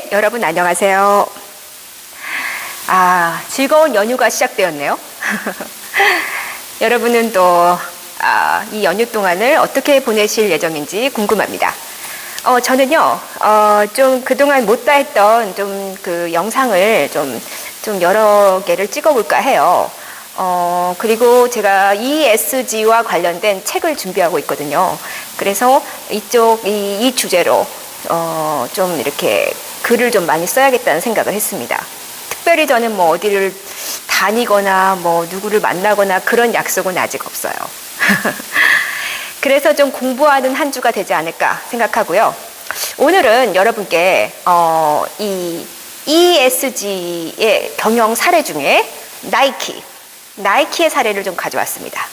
네, 여러분 안녕하세요. 즐거운 연휴가 시작되었네요. 여러분은 또 이 연휴 동안을 어떻게 보내실 예정인지 궁금합니다. 저는요, 좀 그동안 못다 했던 좀 그 영상을 좀 여러 개를 찍어볼까 해요. 그리고 제가 ESG와 관련된 책을 준비하고 있거든요. 그래서 이 주제로 좀 이렇게 글을 좀 많이 써야겠다는 생각을 했습니다. 특별히 저는 뭐 어디를 다니거나 뭐 누구를 만나거나 그런 약속은 아직 없어요. 그래서 좀 공부하는 한 주가 되지 않을까 생각하고요. 오늘은 여러분께 이 ESG의 경영 사례 중에 나이키의 사례를 좀 가져왔습니다.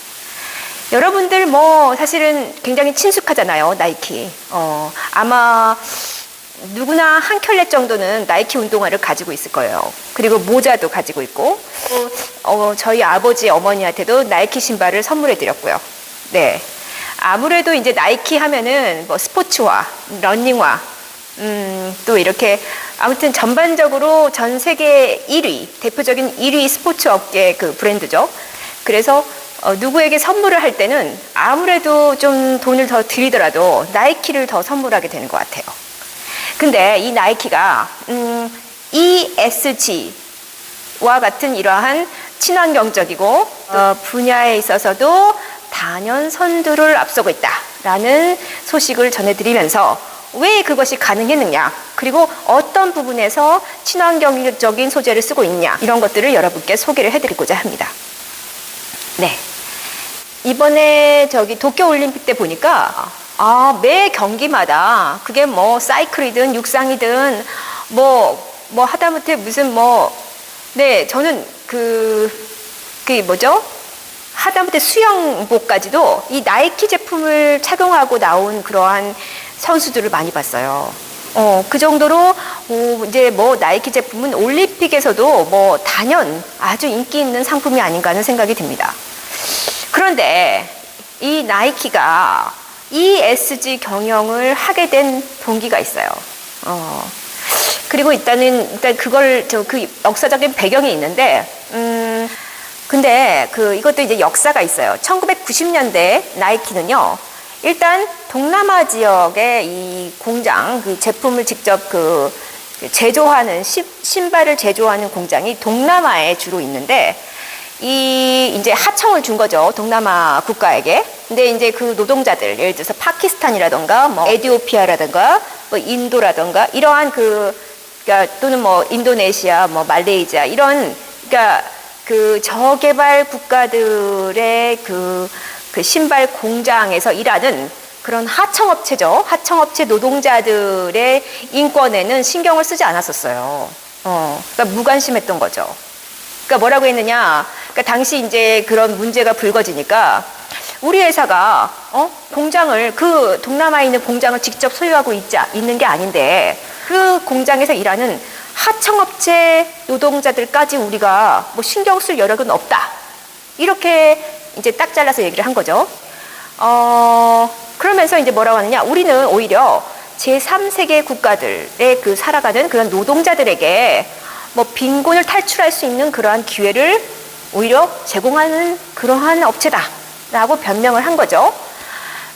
여러분들 뭐 사실은 굉장히 친숙하잖아요, 나이키. 아마 누구나 한 켤레 정도는 나이키 운동화를 가지고 있을 거예요. 그리고 모자도 가지고 있고, 저희 아버지, 어머니한테도 나이키 신발을 선물해 드렸고요. 네. 아무래도 이제 나이키 하면은 뭐 스포츠화, 러닝화, 또 이렇게 아무튼 전반적으로 전 세계 1위, 대표적인 1위 스포츠 업계 그 브랜드죠. 그래서 누구에게 선물을 할 때는 아무래도 좀 돈을 더 들이더라도 나이키를 더 선물하게 되는 것 같아요. 근데 이 나이키가 ESG와 같은 이러한 친환경적이고 분야에 있어서도 단연선두를 앞서고 있다라는 소식을 전해드리면서 왜 그것이 가능했느냐, 그리고 어떤 부분에서 친환경적인 소재를 쓰고 있냐, 이런 것들을 여러분께 소개를 해드리고자 합니다. 네. 이번에 도쿄올림픽 때 보니까 매 경기마다 그게 뭐 사이클이든 육상이든 뭐 하다못해 무슨 네, 저는 그게 뭐죠? 하다못해 수영복까지도 이 나이키 제품을 착용하고 나온 그러한 선수들을 많이 봤어요. 그 정도로 이제 나이키 제품은 올림픽에서도 단연 아주 인기 있는 상품이 아닌가 하는 생각이 듭니다. 그런데 이 나이키가 ESG 경영을 하게 된 동기가 있어요. 그리고 일단 그 역사적인 배경이 있는데, 근데 이것도 이제 역사가 있어요. 1990년대 나이키는요, 일단 동남아 지역의 이 공장, 그 제품을 직접 제조하는, 신발을 제조하는 공장이 동남아에 주로 있는데, 이제 하청을 준 거죠, 동남아 국가에게. 근데 이제 그 노동자들, 예를 들어서 파키스탄이라던가, 에티오피아라던가, 인도라던가, 이러한 그러니까 또는 인도네시아, 말레이시아, 이런, 그러니까 그 저개발 국가들의 그 신발 공장에서 일하는 그런 하청업체죠. 하청업체 노동자들의 인권에는 신경을 쓰지 않았었어요. 그러니까 무관심했던 거죠. 그러니까 뭐라고 했느냐? 그러니까 당시 이제 그런 문제가 불거지니까 우리 회사가 공장을, 그 동남아에 있는 공장을 직접 소유하고 있는 게 아닌데, 그 공장에서 일하는 하청업체 노동자들까지 우리가 신경 쓸 여력은 없다, 이렇게 이제 딱 잘라서 얘기를 한 거죠. 그러면서 이제 뭐라고 하느냐, 우리는 오히려 제3세계 국가들의 살아가는 그런 노동자들에게 빈곤을 탈출할 수 있는 그러한 기회를 오히려 제공하는 그러한 업체다라고 변명을 한 거죠.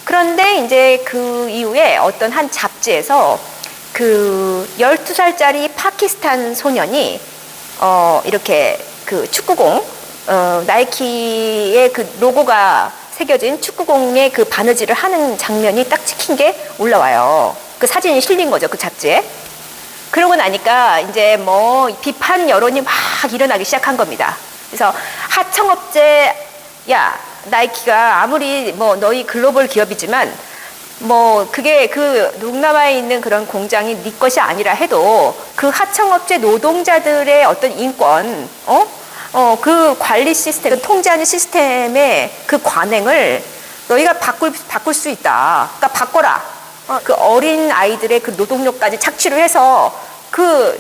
그런데 이제 그 이후에 어떤 한 잡지에서 12살짜리 파키스탄 소년이 이렇게 축구공, 나이키의 그 로고가 새겨진 축구공의 그 바느질을 하는 장면이 딱 찍힌 게 올라와요. 그 사진이 실린 거죠, 그 잡지에. 그러고 나니까 이제 비판 여론이 막 일어나기 시작한 겁니다. 그래서 하청업체, 야, 나이키가 아무리 너희 글로벌 기업이지만 그게 그 동남아에 있는 그런 공장이 네 것이 아니라 해도 그 하청업체 노동자들의 어떤 인권, 그 관리 시스템, 통제하는 시스템의 그 관행을 너희가 바꿀 수 있다. 그러니까 바꿔라. 그 어린 아이들의 그 노동력까지 착취를 해서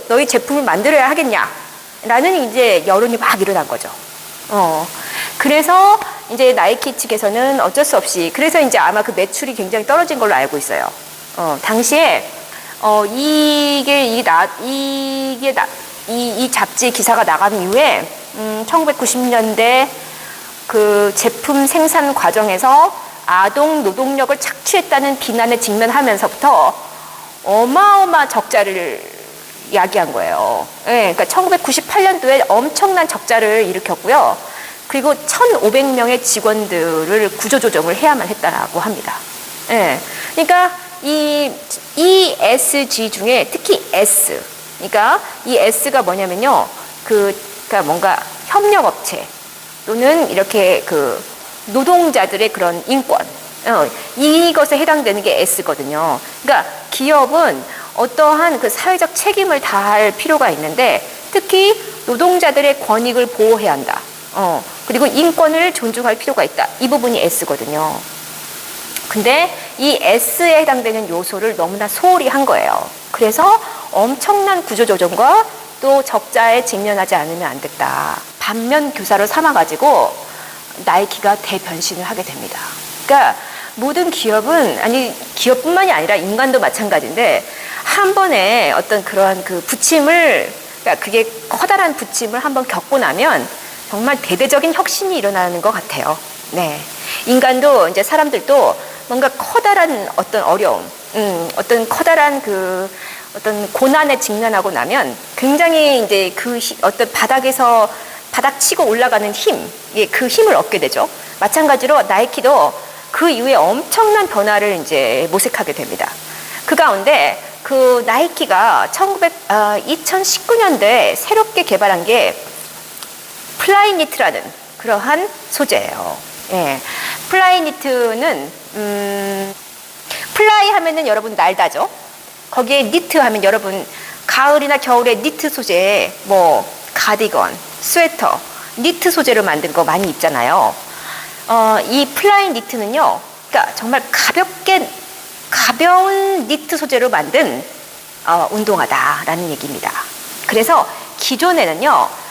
너희 제품을 만들어야 하겠냐, 라는 이제 여론이 막 일어난 거죠. 그래서 이제 나이키 측에서는 어쩔 수 없이, 그래서 이제 아마 그 매출이 굉장히 떨어진 걸로 알고 있어요. 당시에 이 잡지 기사가 나간 이후에 1990년대 그 제품 생산 과정에서 아동 노동력을 착취했다는 비난에 직면하면서부터 어마어마한 적자를 야기한 거예요. 네, 그러니까 1998년도에 엄청난 적자를 일으켰고요. 그리고 1,500명의 직원들을 구조조정을 해야만 했다고 합니다. 네, 그러니까 이 ESG 중에 특히 S, 그러니까 이 S가 뭐냐면요, 그러니까 뭔가 협력업체 또는 이렇게 그 노동자들의 그런 인권, 이것에 해당되는 게 S거든요. 그러니까 기업은 어떠한 그 사회적 책임을 다할 필요가 있는데 특히 노동자들의 권익을 보호해야 한다. 그리고 인권을 존중할 필요가 있다. 이 부분이 S거든요. 근데 이 S에 해당되는 요소를 너무나 소홀히 한 거예요. 그래서 엄청난 구조조정과 또 적자에 직면하지 않으면 안 됐다. 반면 교사로 삼아가지고 나이키가 대변신을 하게 됩니다. 그러니까 모든 기업은, 아니 기업뿐만이 아니라 인간도 마찬가지인데 한 번에 어떤 그러한 그 부침을, 그러니까 그게 커다란 부침을 한번 겪고 나면 정말 대대적인 혁신이 일어나는 것 같아요. 네, 인간도 이제 사람들도 뭔가 커다란 어떤 어려움, 어떤 커다란 그 어떤 고난에 직면하고 나면 굉장히 이제 그 어떤 바닥에서 바닥 치고 올라가는 힘, 그 힘을 얻게 되죠. 마찬가지로 나이키도 그 이후에 엄청난 변화를 이제 모색하게 됩니다. 그 가운데 그 나이키가 2019년도에 새롭게 개발한 게 플라이니트라는 그러한 소재예요. 예. 플라이니트는 플라이 하면은 여러분 날다죠. 거기에 니트 하면 여러분 가을이나 겨울에 니트 소재, 뭐 가디건, 스웨터, 니트 소재로 만든 거 많이 입잖아요. 이 플라이 니트는요, 그러니까 정말 가벼운 니트 소재로 만든 운동화다라는 얘기입니다. 그래서 기존에는요,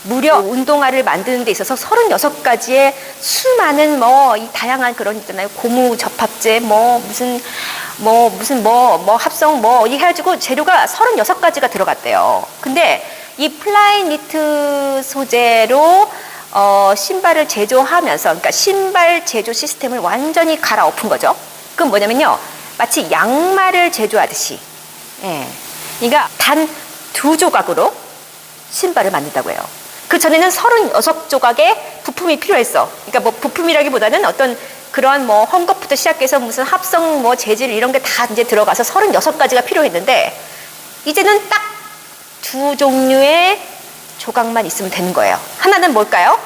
무려 운동화를 만드는 데 있어서 36가지의 수많은 이 다양한 그런 있잖아요. 고무 접합제, 무슨 합성 이 해가지고 재료가 36가지가 들어갔대요. 근데 이 플라이 니트 소재로 신발을 제조하면서, 그러니까 신발 제조 시스템을 완전히 갈아엎은 거죠. 그건 뭐냐면요, 마치 양말을 제조하듯이, 예, 그러니까 단 2조각으로 신발을 만든다고 해요. 그 전에는 36조각의 부품이 필요했어. 그러니까 부품이라기보다는 어떤 그런 헝겊부터 시작해서 무슨 합성 재질 이런 게 다 이제 들어가서 36가지가 필요했는데 이제는 딱 2종류의 조각만 있으면 되는 거예요. 하나는 뭘까요?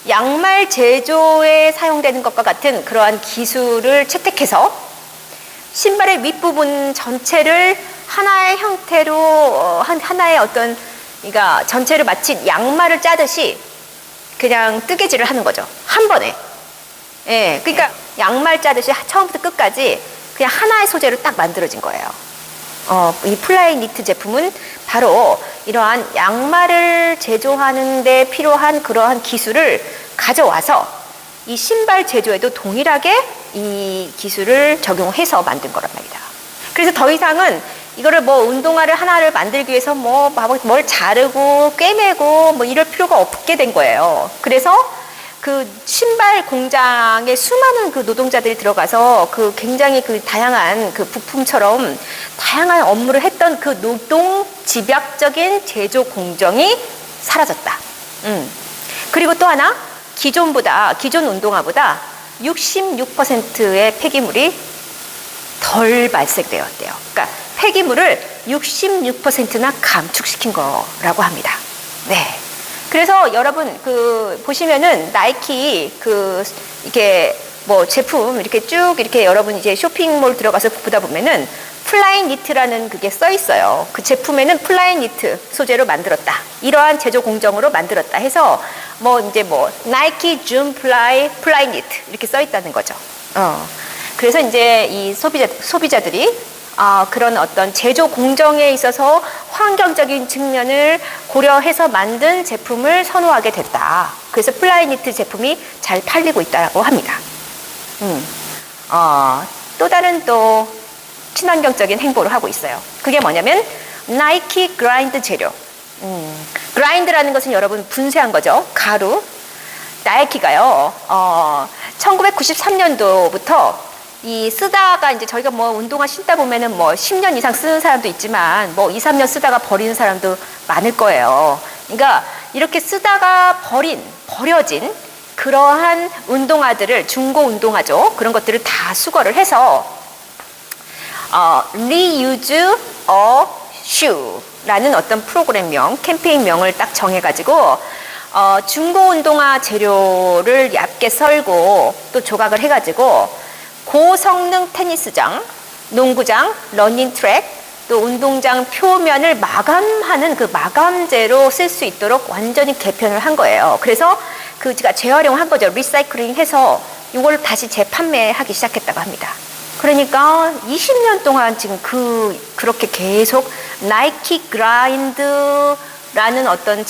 양말 제조에 사용되는 것과 같은 그러한 기술을 채택해서 신발의 윗부분 전체를 하나의 형태로 하나의 어떤, 그러니까 전체를 마치 양말을 짜듯이 그냥 뜨개질을 하는 거죠. 한 번에. 예, 그러니까 양말 짜듯이 처음부터 끝까지 그냥 하나의 소재로 딱 만들어진 거예요. 이 플라이 니트 제품은 바로 이러한 양말을 제조하는 데 필요한 그러한 기술을 가져와서 이 신발 제조에도 동일하게 이 기술을 적용해서 만든 거란 말이다. 그래서 더 이상은 이거를 운동화를 하나를 만들기 위해서 뭘 자르고 꿰매고 이럴 필요가 없게 된 거예요. 그래서 그 신발 공장에 수많은 그 노동자들이 들어가서 그 굉장히 그 다양한 그 부품처럼 다양한 업무를 했던 그 노동 집약적인 제조 공정이 사라졌다. 그리고 또 하나, 기존 운동화보다 66%의 폐기물이 덜 발생되었대요. 그러니까 폐기물을 66%나 감축시킨 거라고 합니다. 네. 그래서 여러분 보시면은 나이키 이렇게 제품 이렇게 쭉 이렇게 여러분 이제 쇼핑몰 들어가서 보다 보면은 플라이 니트라는 그게 써 있어요. 그 제품에는 플라이 니트 소재로 만들었다. 이러한 제조 공정으로 만들었다 해서 나이키 줌 플라이 니트 이렇게 써 있다는 거죠. 그래서 이제 이 소비자들이 그런 어떤 제조 공정에 있어서 환경적인 측면을 고려해서 만든 제품을 선호하게 됐다. 그래서 플라이 니트 제품이 잘 팔리고 있다고 합니다. 또 다른 친환경적인 행보를 하고 있어요. 그게 뭐냐면 나이키 그라인드 재료. 그라인드라는 것은 여러분 분쇄한 거죠. 가루. 나이키가요. 1993년도부터 이 쓰다가 이제 저희가 뭐 운동화 신다 보면은 뭐 10년 이상 쓰는 사람도 있지만 뭐 2, 3년 쓰다가 버리는 사람도 많을 거예요. 그러니까 이렇게 쓰다가 버려진 그러한 운동화들을 중고 운동화죠. 그런 것들을 다 수거를 해서 reuse a shoe라는 어떤 프로그램명, 캠페인명을 딱 정해가지고 중고 운동화 재료를 얇게 썰고 또 조각을 해가지고 고성능 테니스장, 농구장, 러닝트랙, 또 운동장 표면을 마감하는 그 마감재로 쓸 수 있도록 완전히 개편을 한 거예요. 그래서 제가 재활용한 거죠. 리사이클링 해서 이걸 다시 재판매하기 시작했다고 합니다. 그러니까 20년 동안 지금 그렇게 계속 나이키 그라인드라는 어떤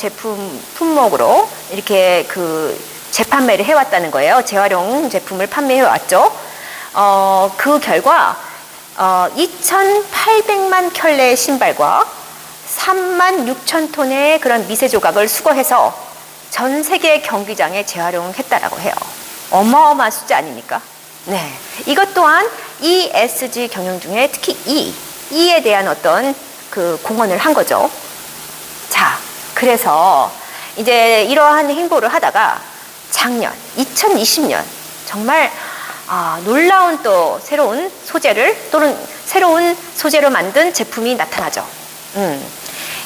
품목으로 이렇게 재판매를 해왔다는 거예요. 재활용 제품을 판매해왔죠. 그 결과 2,800만 켤레의 신발과 3만 6천 톤의 그런 미세 조각을 수거해서 전 세계 경기장에 재활용했다라고 해요. 어마어마한 숫자 아닙니까? 네. 이것 또한 ESG 경영 중에 특히 E에 대한 어떤 공헌을 한 거죠. 자, 그래서 이제 이러한 행보를 하다가 작년 2020년 정말 놀라운 또 새로운 소재를 또는 새로운 소재로 만든 제품이 나타나죠.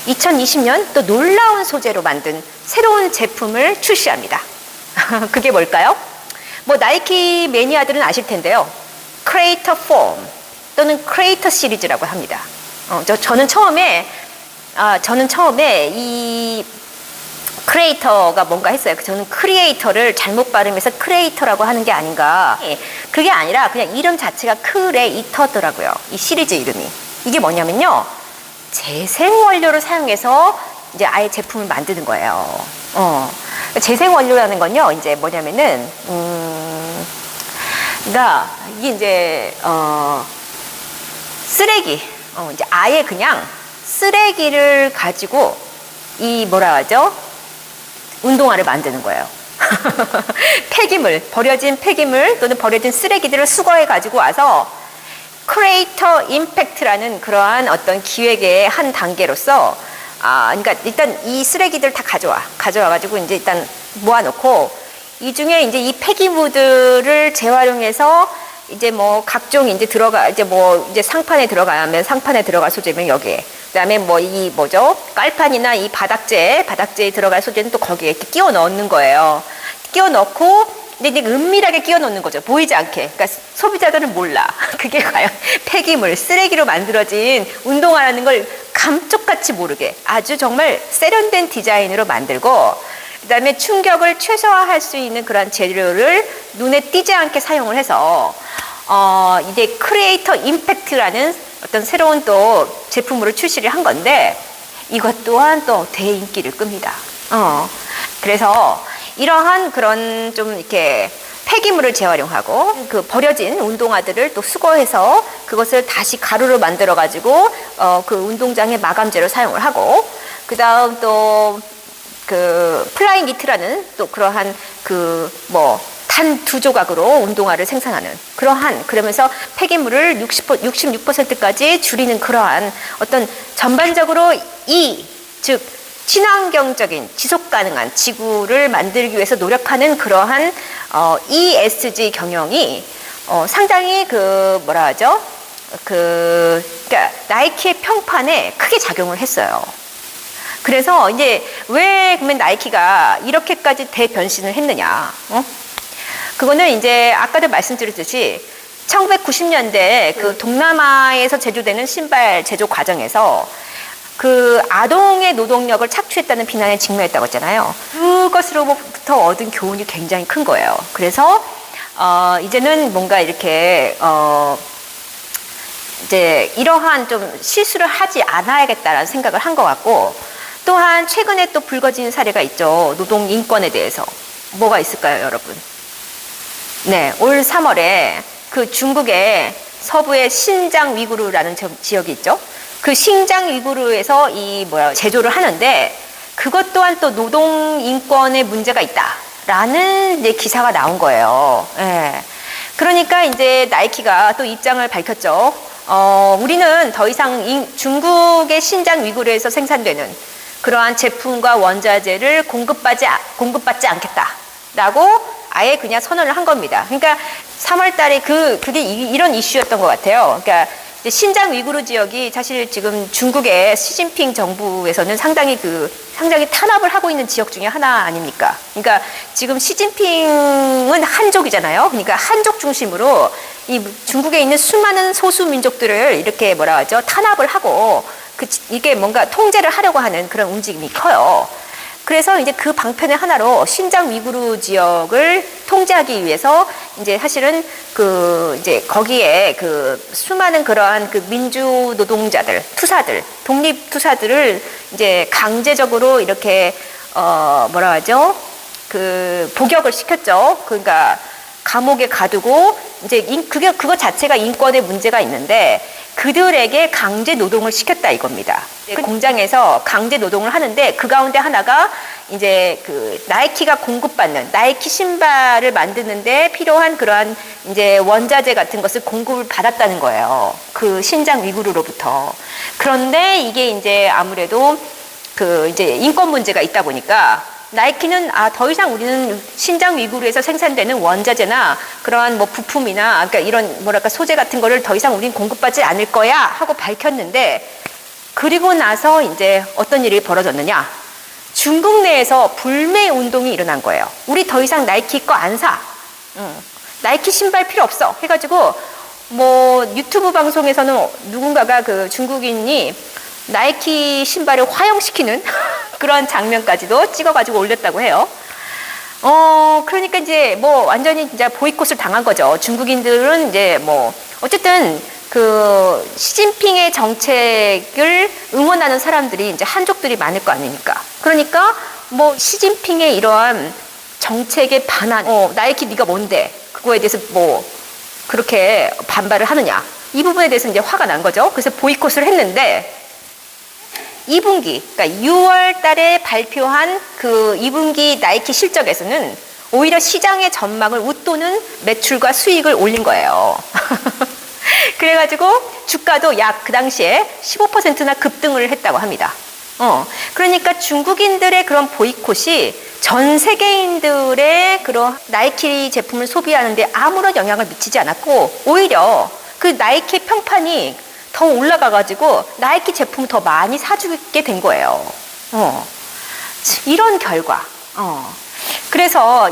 2020년 또 놀라운 소재로 만든 새로운 제품을 출시합니다. 그게 뭘까요? 뭐 나이키 매니아들은 아실 텐데요. 크리에이터 폼 또는 크리에이터 시리즈라고 합니다. 저는 처음에 이 크리에이터가 뭔가 했어요. 저는 크리에이터를 잘못 발음해서 크리에이터라고 하는 게 아닌가. 그게 아니라 그냥 이름 자체가 크리에이터더라고요. 이 시리즈 이름이. 이게 뭐냐면요. 재생 원료를 사용해서 이제 아예 제품을 만드는 거예요. 재생 원료라는 건요. 이제 뭐냐면은 그러니까 이게 이제 쓰레기. 이제 아예 그냥 쓰레기를 가지고 뭐라 하죠? 운동화를 만드는 거예요. 버려진 폐기물 또는 버려진 쓰레기들을 수거해 가지고 와서 크리에이터 임팩트라는 그러한 어떤 기획의 한 단계로서 그러니까 일단 이 쓰레기들 다 가져와 가지고 이제 일단 모아놓고 이 중에 이제 이 폐기물들을 재활용해서 이제 뭐 각종 이제 이제 상판에 들어가면 상판에 들어갈 소재면 여기에 그다음에 깔판이나 이 바닥재에 들어갈 소재는 또 거기에 이렇게 끼워 넣는 거예요. 끼워 넣고 근데 이제 은밀하게 끼워 넣는 거죠. 보이지 않게. 그러니까 소비자들은 몰라. 그게 과연 폐기물, 쓰레기로 만들어진 운동화라는 걸 감쪽같이 모르게 아주 정말 세련된 디자인으로 만들고 그다음에 충격을 최소화할 수 있는 그런 재료를 눈에 띄지 않게 사용을 해서 이제 크리에이터 임팩트라는 어떤 새로운 또 제품으로 출시를 한 건데 이것 또한 또 대인기를 끕니다. 그래서 이러한 그런 좀 이렇게 폐기물을 재활용하고 버려진 운동화들을 또 수거해서 그것을 다시 가루로 만들어 가지고 운동장의 마감재로 사용을 하고 그다음 또 플라잉 니트라는 또 그러한 단 2조각으로 운동화를 생산하는 그러면서 폐기물을 66%까지 줄이는 그러한 어떤 전반적으로 즉 친환경적인 지속 가능한 지구를 만들기 위해서 노력하는 그러한 ESG 경영이 상당히 그러니까 나이키의 평판에 크게 작용을 했어요. 그래서 이제 왜 그러면 나이키가 이렇게까지 대변신을 했느냐? 그거는 이제 아까도 말씀드렸듯이 1990년대 동남아에서 제조되는 신발 제조 과정에서 아동의 노동력을 착취했다는 비난에 직면했다고 했잖아요. 그것으로부터 얻은 교훈이 굉장히 큰 거예요. 그래서 이제는 뭔가 이렇게 이제 이러한 좀 실수를 하지 않아야겠다라는 생각을 한 것 같고 또한 최근에 또 불거진 사례가 있죠. 노동 인권에 대해서. 뭐가 있을까요, 여러분? 네, 올 3월에 중국의 서부의 신장 위구르라는 지역이 있죠. 그 신장 위구르에서 제조를 하는데 그것 또한 또 노동 인권에 문제가 있다라는 이제 기사가 나온 거예요. 예. 그러니까 이제 나이키가 또 입장을 밝혔죠. 우리는 더 이상 중국의 신장 위구르에서 생산되는 그러한 제품과 원자재를 공급받지 않겠다라고 아예 그냥 선언을 한 겁니다. 그러니까 3월 달에 그게 이런 이슈였던 것 같아요. 그러니까 이제 신장 위구르 지역이 사실 지금 중국의 시진핑 정부에서는 상당히 탄압을 하고 있는 지역 중에 하나 아닙니까? 그러니까 지금 시진핑은 한족이잖아요. 그러니까 한족 중심으로 이 중국에 있는 수많은 소수 민족들을 이렇게 탄압을 하고 이게 뭔가 통제를 하려고 하는 그런 움직임이 커요. 그래서 이제 그 방편의 하나로 신장 위구르 지역을 통제하기 위해서 이제 사실은 이제 거기에 수많은 그러한 민주 노동자들, 독립 투사들을 이제 강제적으로 이렇게 복역을 시켰죠. 그러니까 감옥에 가두고 이제 그거 자체가 인권에 문제가 있는데 그들에게 강제 노동을 시켰다 이겁니다. 공장에서 강제 노동을 하는데 그 가운데 하나가 이제 나이키가 공급받는 나이키 신발을 만드는데 필요한 그러한 이제 원자재 같은 것을 공급을 받았다는 거예요. 그 신장 위구르로부터. 그런데 이게 이제 아무래도 이제 인권 문제가 있다 보니까 나이키는 더 이상 우리는 신장 위구르에서 생산되는 원자재나 그러한 부품이나 그러니까 이런 소재 같은 거를 더 이상 우린 공급받지 않을 거야 하고 밝혔는데 그리고 나서 이제 어떤 일이 벌어졌느냐? 중국 내에서 불매 운동이 일어난 거예요. 우리 더 이상 나이키 거 안 사. 나이키 신발 필요 없어. 해가지고 유튜브 방송에서는 누군가가 중국인이 나이키 신발을 화형시키는 그런 장면까지도 찍어가지고 올렸다고 해요. 그러니까 이제 완전히 진짜 보이콧을 당한 거죠. 중국인들은 이제 어쨌든 시진핑의 정책을 응원하는 사람들이 이제 한족들이 많을 거 아닙니까? 그러니까 시진핑의 이러한 정책에 반한, 나이키 네가 뭔데? 그거에 대해서 그렇게 반발을 하느냐? 이 부분에 대해서 이제 화가 난 거죠. 그래서 보이콧을 했는데 2분기, 그러니까 6월 달에 발표한 2분기 나이키 실적에서는 오히려 시장의 전망을 웃도는 매출과 수익을 올린 거예요. 그래가지고 주가도 약 그 당시에 15%나 급등을 했다고 합니다. 그러니까 중국인들의 그런 보이콧이 전 세계인들의 그런 나이키 제품을 소비하는데 아무런 영향을 미치지 않았고 오히려 나이키 평판이 더 올라가가지고 나이키 제품을 더 많이 사주게 된 거예요. 이런 결과. 그래서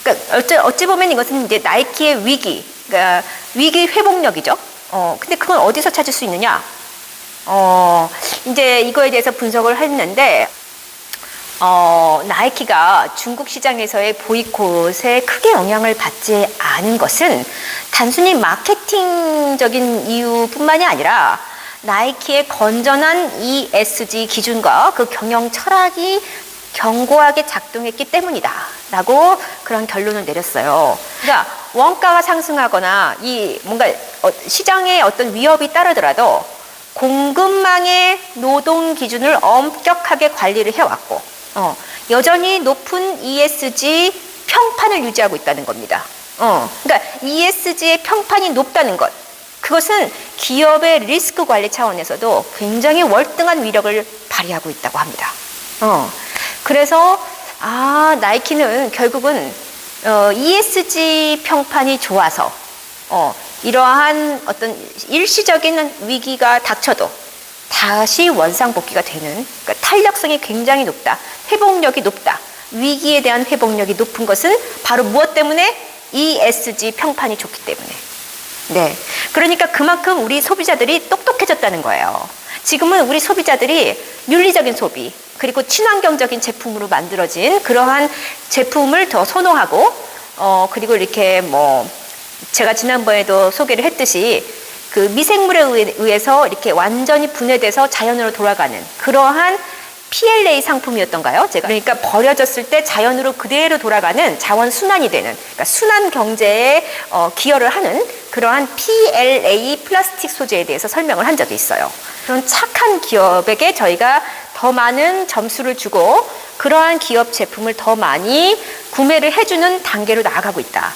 그러니까 어찌 보면 이것은 이제 나이키의 그러니까 위기 회복력이죠. 근데 그건 어디서 찾을 수 있느냐? 이제 이거에 대해서 분석을 했는데, 나이키가 중국 시장에서의 보이콧에 크게 영향을 받지 않은 것은 단순히 마케팅적인 이유뿐만이 아니라 나이키의 건전한 ESG 기준과 경영 철학이 견고하게 작동했기 때문이다 라고 그런 결론을 내렸어요. 그러니까 원가가 상승하거나 뭔가 시장에 어떤 위협이 따르더라도 공급망의 노동 기준을 엄격하게 관리를 해왔고 여전히 높은 ESG 평판을 유지하고 있다는 겁니다. 그러니까 ESG의 평판이 높다는 것, 그것은 기업의 리스크 관리 차원에서도 굉장히 월등한 위력을 발휘하고 있다고 합니다. 그래서 나이키는 결국은 ESG 평판이 좋아서 이러한 어떤 일시적인 위기가 닥쳐도 다시 원상복귀가 되는, 그러니까 탄력성이 굉장히 높다, 회복력이 높다. 위기에 대한 회복력이 높은 것은 바로 무엇 때문에? ESG 평판이 좋기 때문에. 네, 그러니까 그만큼 우리 소비자들이 똑똑해졌다는 거예요. 지금은 우리 소비자들이 윤리적인 소비, 그리고 친환경적인 제품으로 만들어진 그러한 제품을 더 선호하고, 그리고 이렇게 제가 지난번에도 소개를 했듯이 미생물에 의해서 이렇게 완전히 분해돼서 자연으로 돌아가는 그러한 PLA 상품이었던가요? 제가 그러니까 버려졌을 때 자연으로 그대로 돌아가는 자원 순환이 되는, 그러니까 순환 경제에 기여를 하는 그러한 PLA 플라스틱 소재에 대해서 설명을 한 적이 있어요. 그런 착한 기업에게 저희가 더 많은 점수를 주고 그러한 기업 제품을 더 많이 구매를 해주는 단계로 나아가고 있다.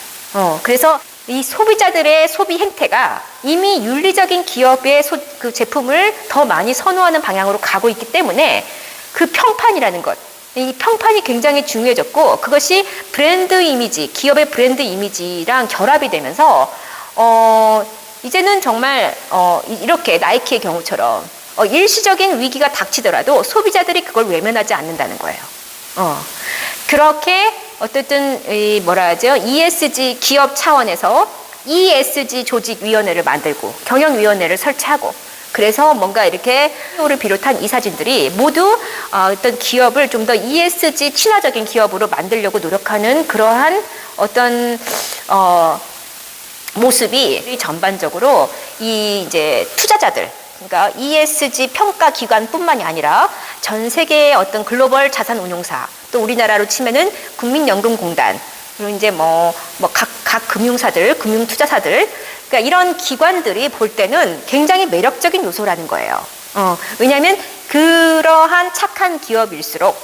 그래서 이 소비자들의 소비 행태가 이미 윤리적인 기업의 그 제품을 더 많이 선호하는 방향으로 가고 있기 때문에 그 평판이라는 것, 이 평판이 굉장히 중요해졌고 그것이 브랜드 이미지, 기업의 브랜드 이미지랑 결합이 되면서 이제는 정말 이렇게 나이키의 경우처럼 일시적인 위기가 닥치더라도 소비자들이 그걸 외면하지 않는다는 거예요. 그렇게 어쨌든 뭐라 하죠? ESG 기업 차원에서 ESG 조직위원회를 만들고 경영위원회를 설치하고 그래서 뭔가 이렇게 를 비롯한 이사진들이 모두 어떤 기업을 좀 더 ESG 친화적인 기업으로 만들려고 노력하는 그러한 어떤 모습이 전반적으로 이 이제 투자자들, 그러니까 ESG 평가 기관뿐만이 아니라 전 세계의 어떤 글로벌 자산 운용사, 또 우리나라로 치면은 국민연금공단, 그리고 이제 각 금융사들, 금융투자사들, 그러니까 이런 기관들이 볼 때는 굉장히 매력적인 요소라는 거예요. 왜냐하면 그러한 착한 기업일수록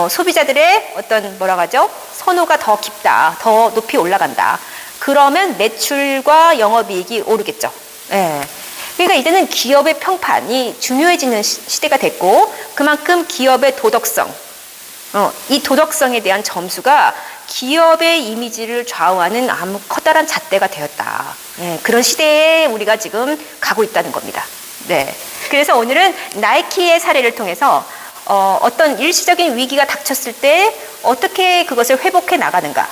소비자들의 어떤 뭐라고 하죠? 선호가 더 깊다, 더 높이 올라간다. 그러면 매출과 영업이익이 오르겠죠. 예. 그러니까 이제는 기업의 평판이 중요해지는 시대가 됐고 그만큼 기업의 도덕성, 이 도덕성에 대한 점수가 기업의 이미지를 좌우하는 아주 커다란 잣대가 되었다. 네, 그런 시대에 우리가 지금 가고 있다는 겁니다. 네. 그래서 오늘은 나이키의 사례를 통해서 어떤 일시적인 위기가 닥쳤을 때 어떻게 그것을 회복해 나가는가.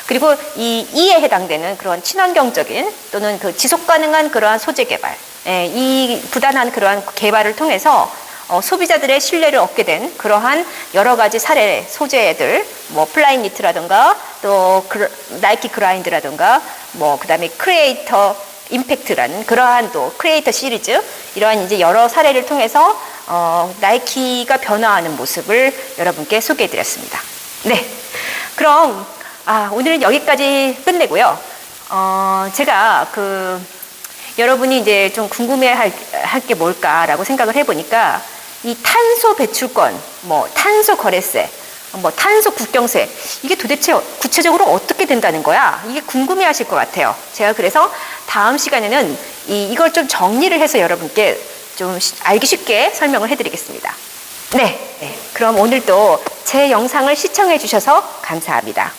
그리고 이에 해당되는 그런 친환경적인 또는 그 지속 가능한 그러한 소재 개발, 이 부단한 그러한 개발을 통해서 소비자들의 신뢰를 얻게 된 그러한 여러 가지 사례 소재들, 플라이니트라든가 또 나이키 그라인드라든가 그다음에 크리에이터 임팩트라는 그러한 또 크리에이터 시리즈 이러한 이제 여러 사례를 통해서 나이키가 변화하는 모습을 여러분께 소개해드렸습니다. 네, 그럼 오늘은 여기까지 끝내고요. 제가 여러분이 이제 좀 궁금해할 게 뭘까라고 생각을 해보니까 이 탄소 배출권, 탄소 거래세, 탄소 국경세 이게 도대체 구체적으로 어떻게 된다는 거야? 이게 궁금해하실 것 같아요. 제가 그래서 다음 시간에는 이걸 좀 정리를 해서 여러분께 좀 알기 쉽게 설명을 해드리겠습니다. 네, 그럼 오늘도 제 영상을 시청해 주셔서 감사합니다.